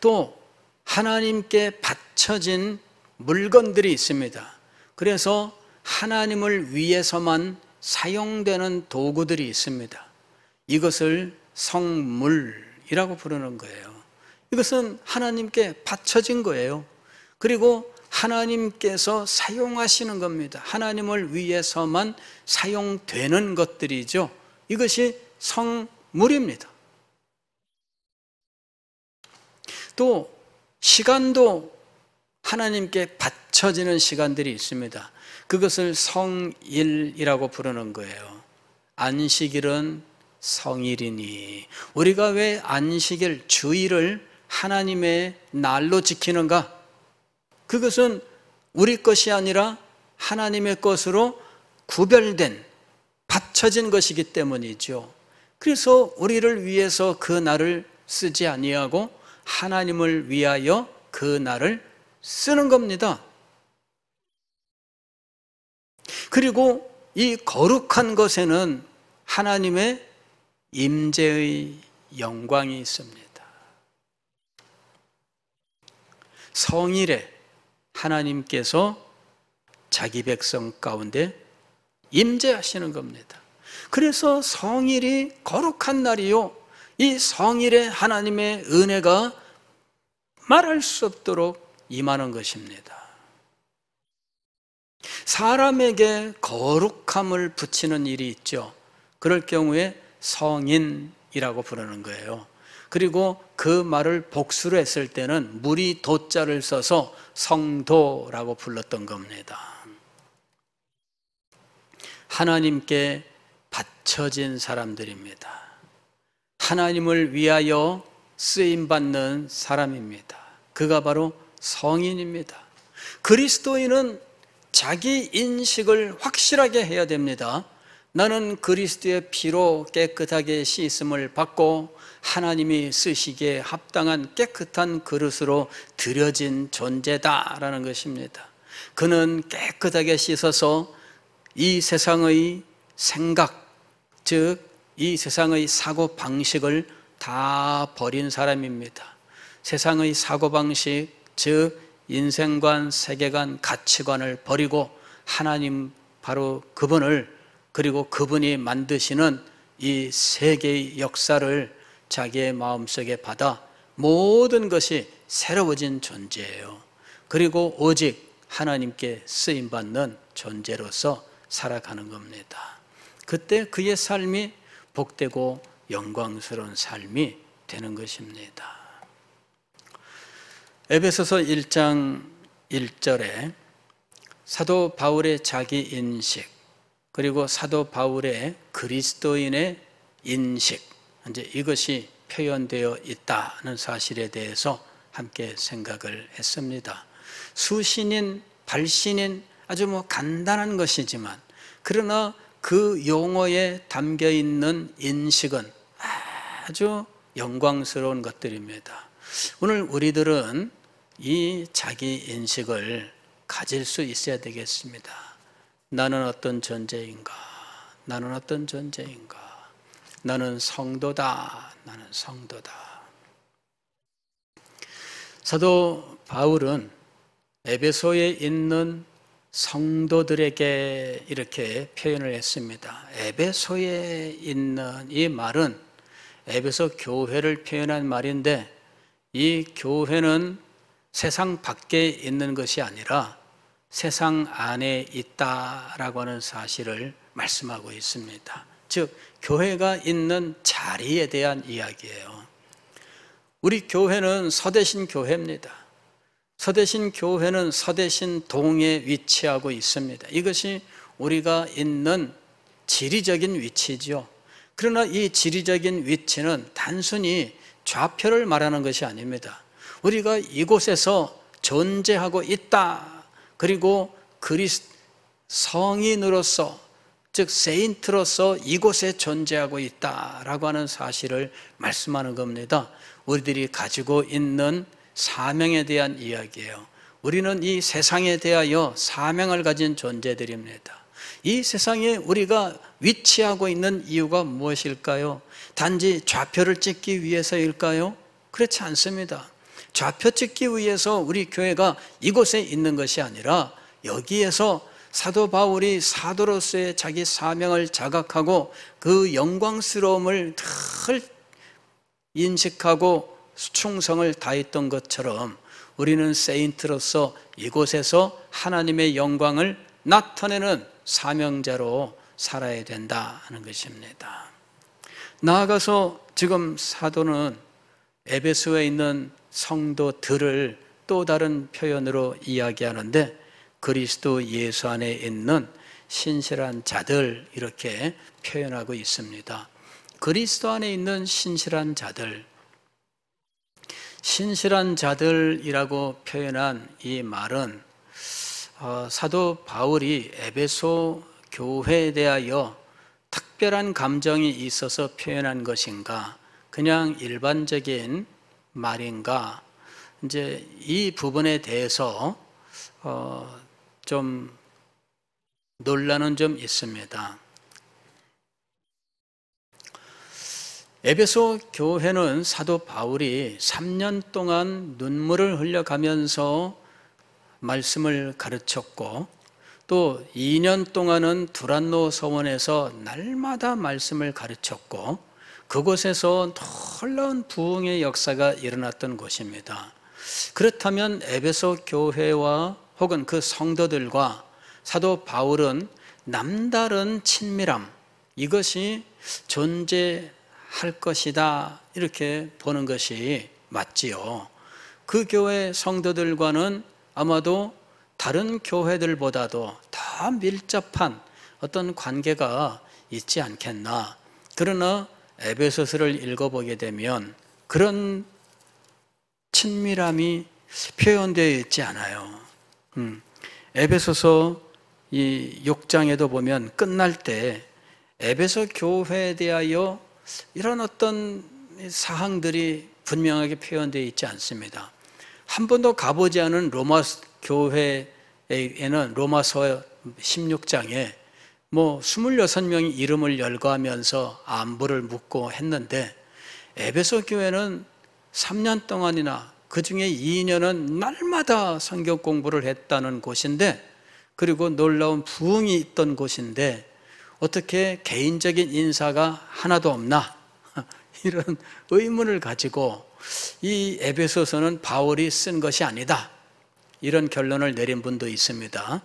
또 하나님께 바쳐진 물건들이 있습니다. 그래서 하나님을 위해서만 사용되는 도구들이 있습니다. 이것을 성물이라고 부르는 거예요. 이것은 하나님께 바쳐진 거예요. 그리고 하나님께서 사용하시는 겁니다. 하나님을 위해서만 사용되는 것들이죠. 이것이 성물입니다. 또 시간도 하나님께 바쳐지는 시간들이 있습니다. 그것을 성일이라고 부르는 거예요. 안식일은 성일이니. 우리가 왜 안식일, 주일을 하나님의 날로 지키는가? 그것은 우리 것이 아니라 하나님의 것으로 구별된, 바쳐진 것이기 때문이죠. 그래서 우리를 위해서 그 날을 쓰지 아니하고 하나님을 위하여 그 날을 쓰는 겁니다. 그리고 이 거룩한 것에는 하나님의 임재의 영광이 있습니다. 성일에 하나님께서 자기 백성 가운데 임재하시는 겁니다. 그래서 성일이 거룩한 날이요, 이 성일에 하나님의 은혜가 말할 수 없도록 임하는 것입니다. 사람에게 거룩함을 붙이는 일이 있죠. 그럴 경우에 성인이라고 부르는 거예요. 그리고 그 말을 복수로 했을 때는 무리 도자를 써서 성도라고 불렀던 겁니다. 하나님께 바쳐진 사람들입니다. 하나님을 위하여 쓰임받는 사람입니다. 그가 바로 성인입니다. 그리스도인은 자기 인식을 확실하게 해야 됩니다. 나는 그리스도의 피로 깨끗하게 씻음을 받고 하나님이 쓰시기에 합당한 깨끗한 그릇으로 드려진 존재다라는 것입니다. 그는 깨끗하게 씻어서 이 세상의 생각, 즉 이 세상의 사고방식을 다 버린 사람입니다. 세상의 사고방식, 즉 인생관, 세계관, 가치관을 버리고 하나님, 바로 그분을, 그리고 그분이 만드시는 이 세계의 역사를 자기의 마음속에 받아 모든 것이 새로워진 존재예요. 그리고 오직 하나님께 쓰임받는 존재로서 살아가는 겁니다. 그때 그의 삶이 복되고 영광스러운 삶이 되는 것입니다. 에베소서 1장 1절에 사도 바울의 자기 인식, 그리고 사도 바울의 그리스도인의 인식, 이제 이것이 표현되어 있다는 사실에 대해서 함께 생각을 했습니다. 수신인, 발신인, 아주 간단한 것이지만, 그러나 그 용어에 담겨 있는 인식은 아주 영광스러운 것들입니다. 오늘 우리들은 이 자기 인식을 가질 수 있어야 되겠습니다. 나는 어떤 존재인가? 나는 어떤 존재인가? 나는 성도다. 나는 성도다. 사도 바울은 에베소에 있는 성도들에게 이렇게 표현을 했습니다. 에베소에 있는 이 말은 에베소 교회를 표현한 말인데, 이 교회는 세상 밖에 있는 것이 아니라 세상 안에 있다라고 하는 사실을 말씀하고 있습니다. 즉, 교회가 있는 자리에 대한 이야기예요. 우리 교회는 서대신 교회입니다. 서대신 교회는 서대신 동에 위치하고 있습니다. 이것이 우리가 있는 지리적인 위치죠. 그러나 이 지리적인 위치는 단순히 좌표를 말하는 것이 아닙니다. 우리가 이곳에서 존재하고 있다. 그리고 성인으로서, 즉 세인트로서 이곳에 존재하고 있다라고 하는 사실을 말씀하는 겁니다. 우리들이 가지고 있는 사명에 대한 이야기예요. 우리는 이 세상에 대하여 사명을 가진 존재들입니다. 이 세상에 우리가 위치하고 있는 이유가 무엇일까요? 단지 좌표를 찍기 위해서일까요? 그렇지 않습니다. 좌표 찍기 위해서 우리 교회가 이곳에 있는 것이 아니라 여기에서 사도 바울이 사도로서의 자기 사명을 자각하고 그 영광스러움을 늘 인식하고 충성을 다했던 것처럼 우리는 세인트로서 이곳에서 하나님의 영광을 나타내는 사명자로 살아야 된다는 것입니다. 나아가서 지금 사도는 에베소에 있는 성도들을 또 다른 표현으로 이야기하는데, 그리스도 예수 안에 있는 신실한 자들, 이렇게 표현하고 있습니다. 그리스도 안에 있는 신실한 자들, 신실한 자들이라고 표현한 이 말은 사도 바울이 에베소 교회에 대하여 특별한 감정이 있어서 표현한 것인가, 그냥 일반적인 말인가, 이제 이 부분에 대해서 좀 논란은 좀 있습니다. 에베소 교회는 사도 바울이 3년 동안 눈물을 흘려가면서 말씀을 가르쳤고, 또 2년 동안은 두란노 서원에서 날마다 말씀을 가르쳤고, 그곳에서 놀라운 부흥의 역사가 일어났던 곳입니다. 그렇다면 에베소 교회와 혹은 그 성도들과 사도 바울은 남다른 친밀함, 이것이 존재할 것이다, 이렇게 보는 것이 맞지요. 그 교회 성도들과는 아마도 다른 교회들보다도 더 밀접한 어떤 관계가 있지 않겠나. 그러나 에베소서를 읽어보게 되면 그런 친밀함이 표현되어 있지 않아요. 에베소서 이 6장에도 보면 끝날 때 에베소 교회에 대하여 이런 어떤 사항들이 분명하게 표현되어 있지 않습니다. 한 번도 가보지 않은 로마 교회에는 로마서 16장에 뭐 26명이 이름을 열거하면서 안부를 묻고 했는데, 에베소 교회는 3년 동안이나 그 중에 2년은 날마다 성경 공부를 했다는 곳인데, 그리고 놀라운 부흥이 있던 곳인데 어떻게 개인적인 인사가 하나도 없나? 이런 의문을 가지고 이 에베소서는 바울이 쓴 것이 아니다, 이런 결론을 내린 분도 있습니다.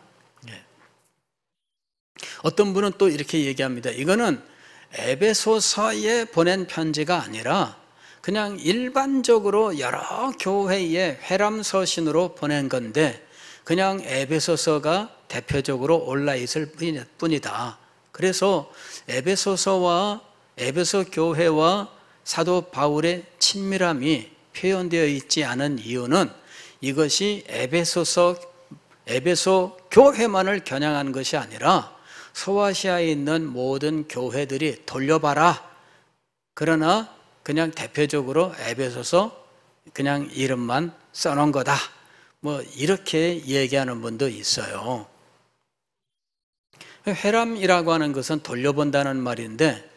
어떤 분은 또 이렇게 얘기합니다. 이거는 에베소서에 보낸 편지가 아니라 그냥 일반적으로 여러 교회에 회람서신으로 보낸 건데, 그냥 에베소서가 대표적으로 올라 있을 뿐이다. 그래서 에베소서와 에베소 교회와 사도 바울의 친밀함이 표현되어 있지 않은 이유는 이것이 에베소 교회만을 겨냥한 것이 아니라 소아시아에 있는 모든 교회들이 돌려봐라, 그러나 그냥 대표적으로 에베소서 그냥 이름만 써놓은 거다, 뭐 이렇게 얘기하는 분도 있어요. 회람이라고 하는 것은 돌려본다는 말인데,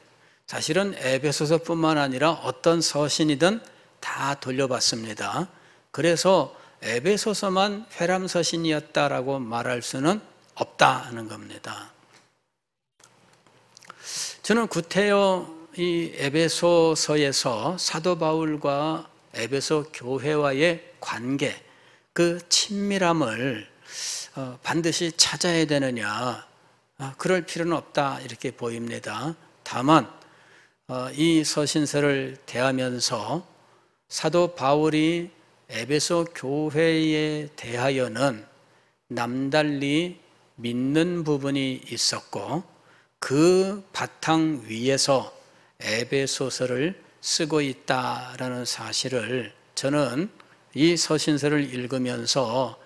사실은 에베소서뿐만 아니라 어떤 서신이든 다 돌려봤습니다. 그래서 에베소서만 회람서신이었다라고 말할 수는 없다는 겁니다. 저는 구태여 이 에베소서에서 사도 바울과 에베소 교회와의 관계, 그 친밀함을 반드시 찾아야 되느냐, 그럴 필요는 없다 이렇게 보입니다. 다만 이 서신서를 대하면서 사도 바울이 에베소 교회에 대하여는 남달리 믿는 부분이 있었고 그 바탕 위에서 에베소서를 쓰고 있다라는 사실을 저는 이 서신서를 읽으면서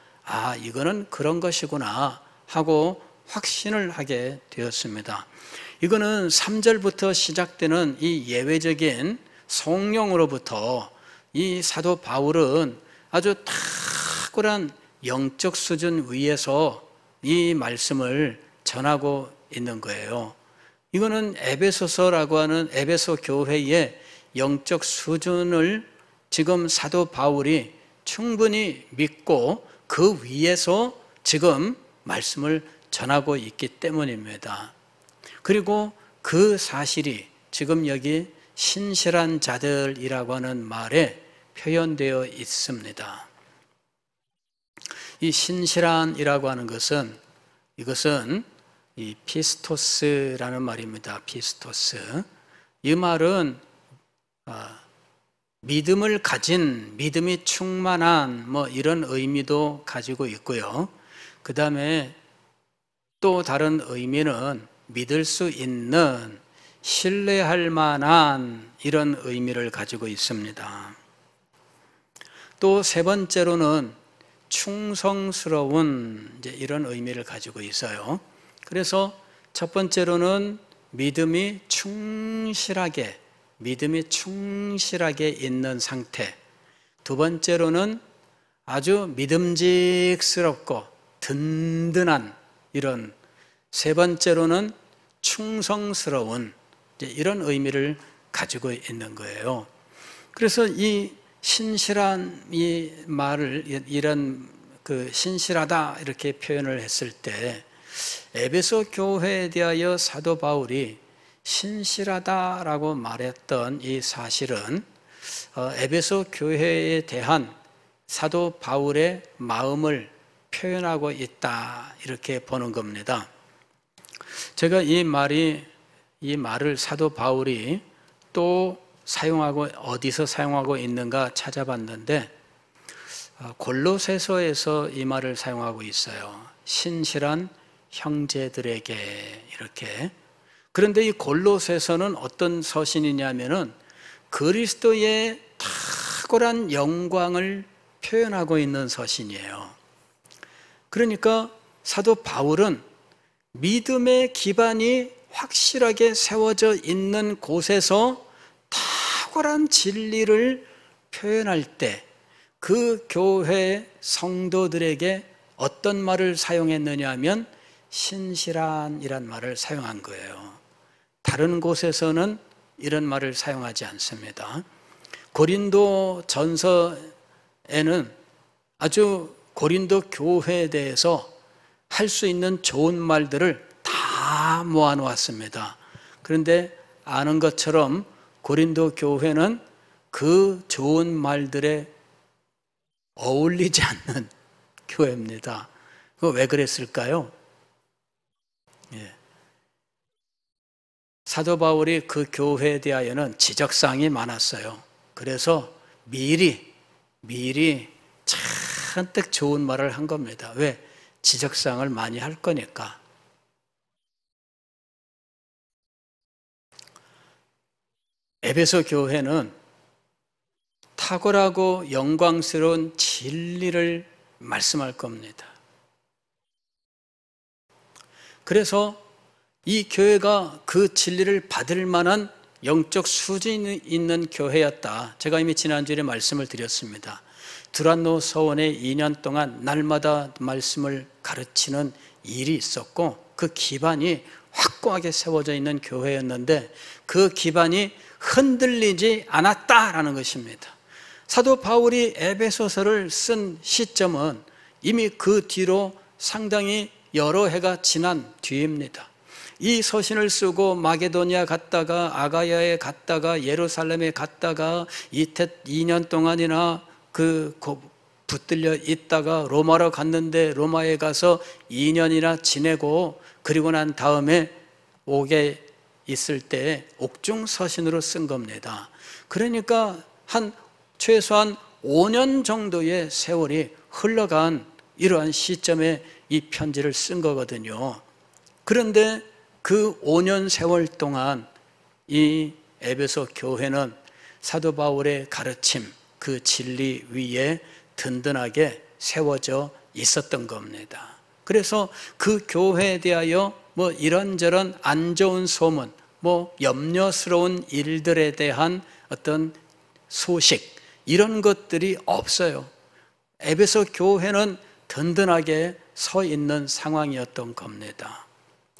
이거는 그런 것이구나 하고 확신을 하게 되었습니다. 이거는 3절부터 시작되는 이 예외적인 성령으로부터 이 사도 바울은 아주 탁월한 영적 수준 위에서 이 말씀을 전하고 있는 거예요. 이거는 에베소서라고 하는 에베소 교회의 영적 수준을 지금 사도 바울이 충분히 믿고 그 위에서 지금 말씀을 전하고 있기 때문입니다. 그리고 그 사실이 지금 여기 신실한 자들이라고 하는 말에 표현되어 있습니다. 이 신실한이라고 하는 것은 이것은 이 피스토스라는 말입니다. 피스토스. 이 말은 믿음을 가진, 믿음이 충만한 이런 의미도 가지고 있고요. 그 다음에 또 다른 의미는 믿을 수 있는, 신뢰할 만한 이런 의미를 가지고 있습니다. 또 세 번째로는 충성스러운 이런 의미를 가지고 있어요. 그래서 첫 번째로는 믿음이 충실하게 있는 상태. 두 번째로는 아주 믿음직스럽고 든든한 이런, 세 번째로는 충성스러운 이런 의미를 가지고 있는 거예요. 그래서 이 신실한 이 말을, 이런 신실하다 이렇게 표현을 했을 때 에베소 교회에 대하여 사도 바울이 신실하다라고 말했던 이 사실은 에베소 교회에 대한 사도 바울의 마음을 표현하고 있다 이렇게 보는 겁니다. 제가 이 말을 사도 바울이 또 어디서 사용하고 있는가 찾아봤는데 골로새서에서 이 말을 사용하고 있어요. 신실한 형제들에게 이렇게. 그런데 이 골로새서는 어떤 서신이냐면은 그리스도의 탁월한 영광을 표현하고 있는 서신이에요. 그러니까 사도 바울은 믿음의 기반이 확실하게 세워져 있는 곳에서 탁월한 진리를 표현할 때 그 교회 성도들에게 어떤 말을 사용했느냐 하면 신실한이란 말을 사용한 거예요. 다른 곳에서는 이런 말을 사용하지 않습니다. 고린도 전서에는 아주 고린도 교회에 대해서 할 수 있는 좋은 말들을 다 모아놓았습니다. 그런데 아는 것처럼 고린도 교회는 그 좋은 말들에 어울리지 않는 교회입니다. 그거 왜 그랬을까요? 사도 바울이 그 교회에 대하여는 지적사항이 많았어요. 그래서 미리 잔뜩 좋은 말을 한 겁니다. 왜? 지적사항을 많이 할 거니까. 에베소 교회는 탁월하고 영광스러운 진리를 말씀할 겁니다. 그래서 이 교회가 그 진리를 받을 만한 영적 수준이 있는 교회였다. 제가 이미 지난주에 말씀을 드렸습니다. 두란노 서원에 2년 동안 날마다 말씀을 가르치는 일이 있었고 그 기반이 확고하게 세워져 있는 교회였는데 그 기반이 흔들리지 않았다라는 것입니다. 사도 바울이 에베소서를 쓴 시점은 이미 그 뒤로 상당히 여러 해가 지난 뒤입니다. 이 서신을 쓰고 마게도니아 갔다가 아가야에 갔다가 예루살렘에 갔다가 2년 동안이나 붙들려 있다가 로마로 갔는데 로마에 가서 2년이나 지내고 그리고 난 다음에 옥에 있을 때 옥중 서신으로 쓴 겁니다. 그러니까 최소한 5년 정도의 세월이 흘러간 이러한 시점에 이 편지를 쓴 거거든요. 그런데 그 5년 세월 동안 이 에베소 교회는 사도 바울의 가르침, 그 진리 위에 든든하게 세워져 있었던 겁니다. 그래서 그 교회에 대하여 이런저런 안 좋은 소문, 염려스러운 일들에 대한 어떤 소식, 이런 것들이 없어요. 에베소 교회는 든든하게 서 있는 상황이었던 겁니다.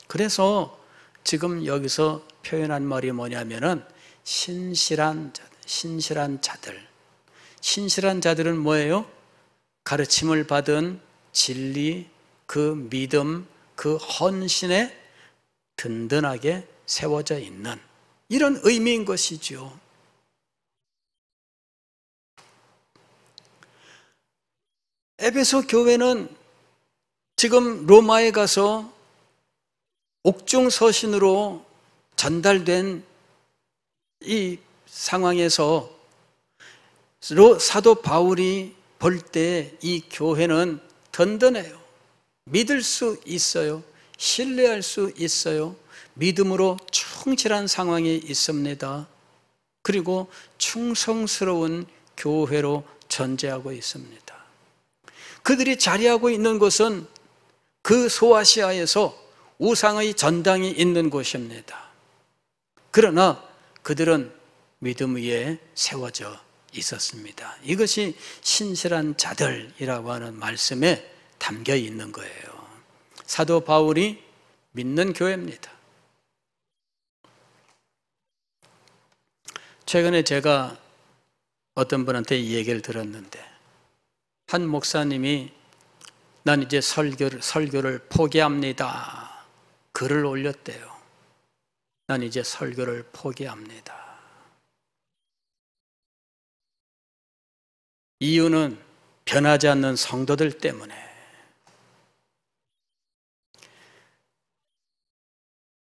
그래서 지금 여기서 표현한 말이 뭐냐면은 신실한 자들. 신실한 자들은 뭐예요? 가르침을 받은 진리, 그 믿음, 그 헌신에 든든하게 세워져 있는 이런 의미인 것이죠. 에베소 교회는 지금 로마에 가서 옥중 서신으로 전달된 이 상황에서 사도 바울이 볼 때 이 교회는 든든해요. 믿을 수 있어요. 신뢰할 수 있어요. 믿음으로 충실한 상황이 있습니다. 그리고 충성스러운 교회로 존재하고 있습니다. 그들이 자리하고 있는 곳은 그 소아시아에서 우상의 전당이 있는 곳입니다. 그러나 그들은 믿음 위에 세워져 있었습니다. 이것이 신실한 자들이라고 하는 말씀에 담겨 있는 거예요. 사도 바울이 믿는 교회입니다. 최근에 제가 어떤 분한테 이 얘기를 들었는데 한 목사님이 난 이제 설교를 포기합니다. 글을 올렸대요. 난 이제 설교를 포기합니다. 이유는 변하지 않는 성도들 때문에.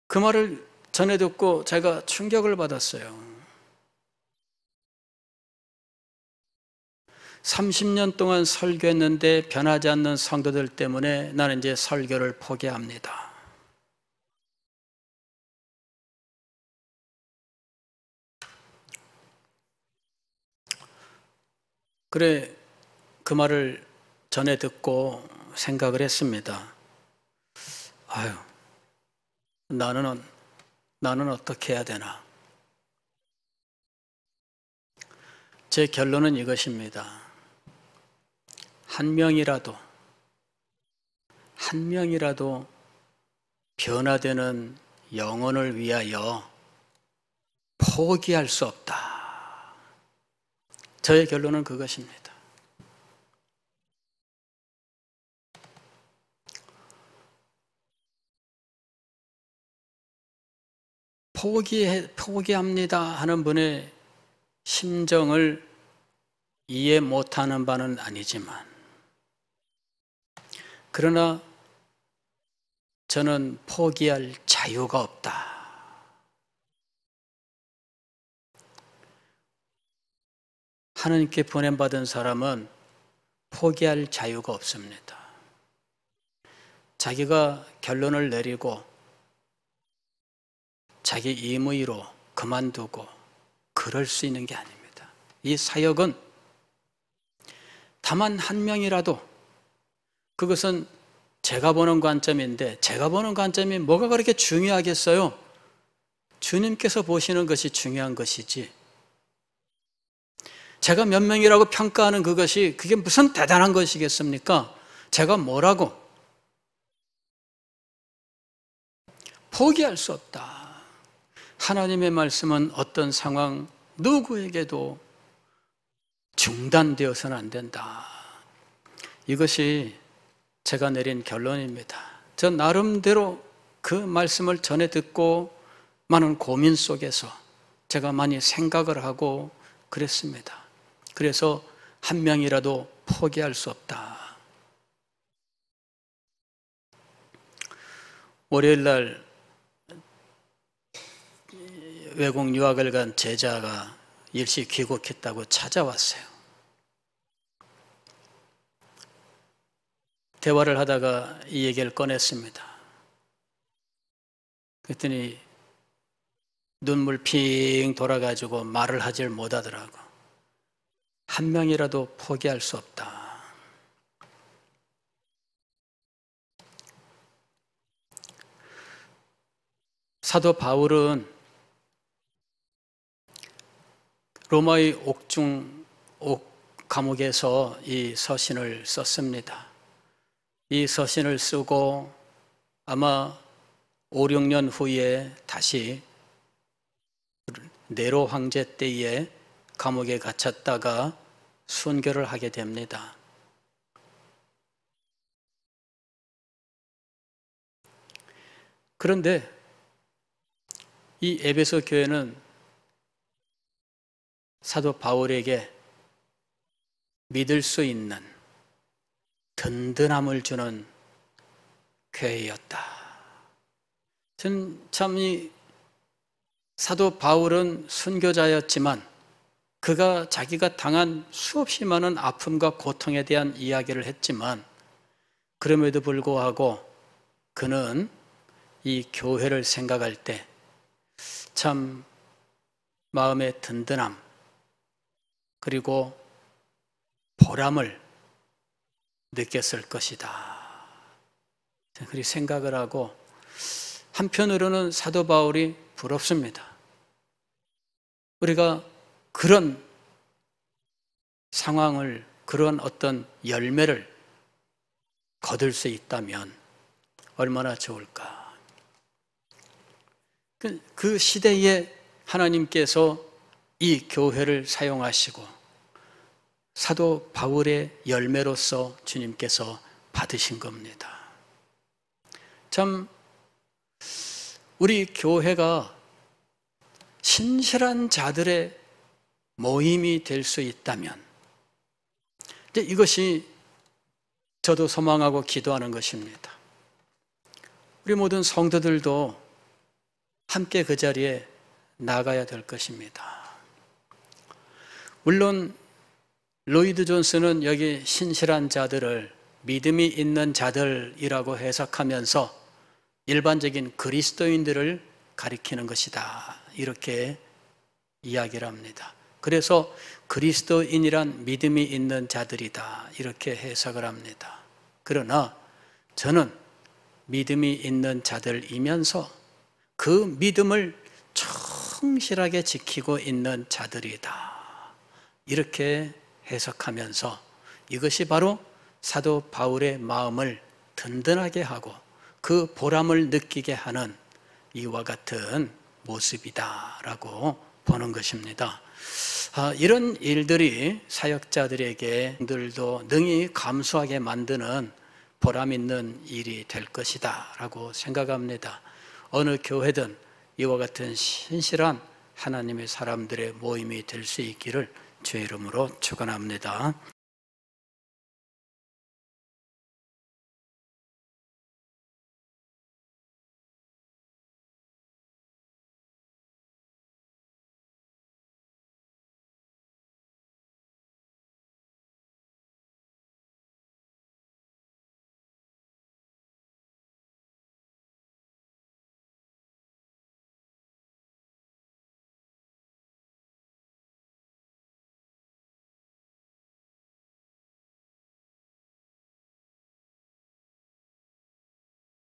그 말을 전해 듣고 제가 충격을 받았어요. 30년 동안 설교했는데 변하지 않는 성도들 때문에 나는 이제 설교를 포기합니다. 그래, 그 말을 전해 듣고 생각을 했습니다. 아유, 나는 어떻게 해야 되나? 제 결론은 이것입니다. 한 명이라도 변화되는 영혼을 위하여 포기할 수 없다. 저의 결론은 그것입니다. 포기합니다 하는 분의 심정을 이해 못하는 바는 아니지만, 그러나 저는 포기할 자유가 없다. 하나님께 보냄받은 사람은 포기할 자유가 없습니다. 자기가 결론을 내리고 자기 임의로 그만두고 그럴 수 있는 게 아닙니다. 이 사역은 다만 한 명이라도, 그것은 제가 보는 관점인데, 제가 보는 관점이 뭐가 그렇게 중요하겠어요? 주님께서 보시는 것이 중요한 것이지, 제가 몇 명이라고 평가하는 그게 무슨 대단한 것이겠습니까? 제가 뭐라고? 포기할 수 없다. 하나님의 말씀은 어떤 상황 누구에게도 중단되어서는 안 된다. 이것이 제가 내린 결론입니다. 저 나름대로 그 말씀을 전해 듣고 많은 고민 속에서 제가 많이 생각을 하고 그랬습니다. 그래서 한 명이라도 포기할 수 없다. 월요일 날 외국 유학을 간 제자가 일시 귀국했다고 찾아왔어요. 대화를 하다가 이 얘기를 꺼냈습니다. 그랬더니 눈물 핑 돌아가지고 말을 하질 못하더라고. 한 명이라도 포기할 수 없다. 사도 바울은 로마의 감옥에서 이 서신을 썼습니다. 이 서신을 쓰고 아마 5, 6년 후에 다시 네로 황제 때에 감옥에 갇혔다가 순교를 하게 됩니다. 그런데 이 에베소 교회는 사도 바울에게 믿을 수 있는 든든함을 주는 교회였다. 전 참 이 사도 바울은 순교자였지만 그가 자기가 당한 수없이 많은 아픔과 고통에 대한 이야기를 했지만 그럼에도 불구하고 그는 이 교회를 생각할 때 참 마음의 든든함 그리고 보람을 느꼈을 것이다. 그렇게 생각을 하고 한편으로는 사도 바울이 부럽습니다. 우리가 그런 상황을, 그런 어떤 열매를 거둘 수 있다면 얼마나 좋을까. 그 시대에 하나님께서 이 교회를 사용하시고 사도 바울의 열매로서 주님께서 받으신 겁니다. 참 우리 교회가 신실한 자들의 모임이 될 수 있다면 이것이 저도 소망하고 기도하는 것입니다. 우리 모든 성도들도 함께 그 자리에 나가야 될 것입니다. 물론 로이드 존스는 여기 신실한 자들을 믿음이 있는 자들이라고 해석하면서 일반적인 그리스도인들을 가리키는 것이다. 이렇게 이야기를 합니다. 그래서 그리스도인이란 믿음이 있는 자들이다. 이렇게 해석을 합니다. 그러나 저는 믿음이 있는 자들이면서 그 믿음을 성실하게 지키고 있는 자들이다. 이렇게 해석하면서 이것이 바로 사도 바울의 마음을 든든하게 하고 그 보람을 느끼게 하는 이와 같은 모습이다라고 보는 것입니다. 이런 일들이 사역자들에게 들도 능히 감수하게 만드는 보람 있는 일이 될 것이다 라고 생각합니다. 어느 교회든 이와 같은 신실한 하나님의 사람들의 모임이 될 수 있기를 주의 이름으로 축원합니다.